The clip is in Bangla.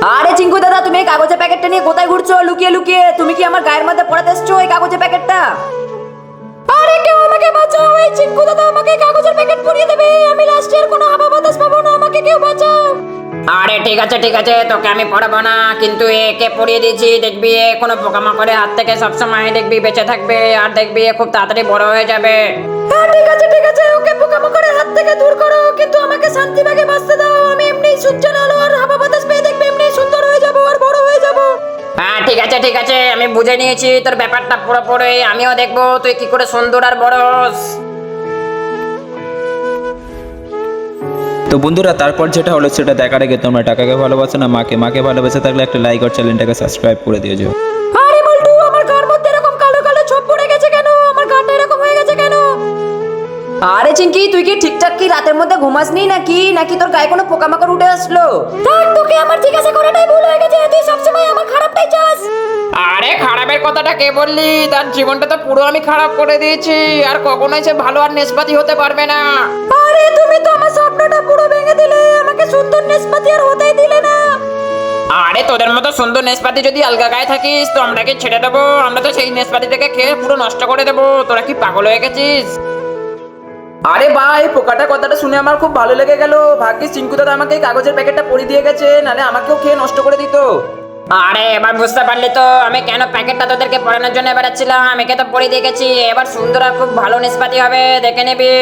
আরে চিঙ্কু দাদা, তুমি এই কাগজের প্যাকেটটা নিয়ে কোথায় ঘুরছো লুকিয়ে লুকিয়ে? তুমি কি আমার গায়ের মধ্যে পড়াতে এসছো এই কাগজের প্যাকেটটা? আরে কেউ আমাকে বাঁচাও, এই চিঙ্কু দাদা আমাকে কাগজের প্যাকেট পরিয়ে দেবে, আমি লাস্ট ইয়ার কোনো হাওয়া বাতাস পাবো না, আমাকে কেউ বাঁচাও। আরে ঠিক আছে তোকে আমি পড়াবো না, কিন্তু একে পড়িয়ে দিয়েছি, দেখবি এ কোনো পোকামাকড়ের হাত থেকে সবসময় দেখবি বেঁচে থাকবে, আর দেখবি এ খুব তাড়াতাড়ি বড় হয়ে যাবে। হ্যাঁ ঠিক আছে, ওকে পোকামাকড়ের হাত থেকে দূর করো, কিন্তু আমাকে শান্তিভাবে বাঁচতে দাও। আমি এমনি সূর্যের আলো আর হাওয়া বাতাস পেয়ে দেখবে এমনি সুন্দর হয়ে যাবো আর বড় হয়ে যাবো। হ্যাঁ ঠিক আছে আমি বুঝে নিয়েছি তোর ব্যাপারটা পুরোপুরি, আমিও দেখবো তুই কি করে সুন্দর আর বড় হোস। তো বন্ধুরা, তারপর যেটা হলো সেটা দেখার আগে তোমরা টাকাকে ভালোবাসো না মাকে? মাকে ভালোবাসে থাকলে একটা লাইক আর চ্যানেলটাকে সাবস্ক্রাইব করে দিও। আরে বল্টু, আমার গার মধ্যে এরকম কালো কালো ছোপ পড়ে গেছে কেন? আমার গাটা এরকম হয়ে গেছে কেন? আরে চিঙ্কি, তুই কি ঠিকঠাক কি রাতের মধ্যে ঘুমাসনি নাকি তোর গায়ে কোনো পোকামাকড় উঠে আসলো? থাক, তোকে আমার জিজ্ঞাসা করাটাই ভুল হয়ে গেছে, তুই সবসময় আমার খারাপটাই চাস। আরে খারাপের কথাটা কে বললি? তার জীবনটা তো পুরো আমি খারাপ করে দিয়েছি, আর কখনোই সে ভালো আর নেশপাতি হতে পারবে না। আরে তুমি তো আমার স্বপ্নটা পুরো ভেঙে দিলে, আমাকে সুন্দর নেশপাতি আর হতেই দিলে না। আরে তোদের মতো সুন্দর নেশপাতি যদি আলগা গায়ে থাকিস তো আমরা কি ছেড়ে দেবো? আমরা তো সেই নেশপাতি থেকে খেয়ে পুরো নষ্ট করে দেবো। তোরা কি পাগল হয়ে গেছিস? আরে ভাই, পোকাটা কথাটা শুনে আমার খুব ভালো লেগে গেল। ভাগ্যিস চিঙ্কু দাদা আমাকে এই কাগজের প্যাকেটটা পরিয়ে দিয়ে গেছে, নালে আমাকেও খেয়ে নষ্ট করে দিত। আরে এবার বুঝতে পারলি তো আমি কেন প্যাকেটটা তোদেরকে পড়ানোর জন্য বেড়াচ্ছিলাম? একে তো পড়ে দিয়ে গেছি, এবার সুন্দর আর খুব ভালো নিষ্পাতি হবে, দেখে নিবি।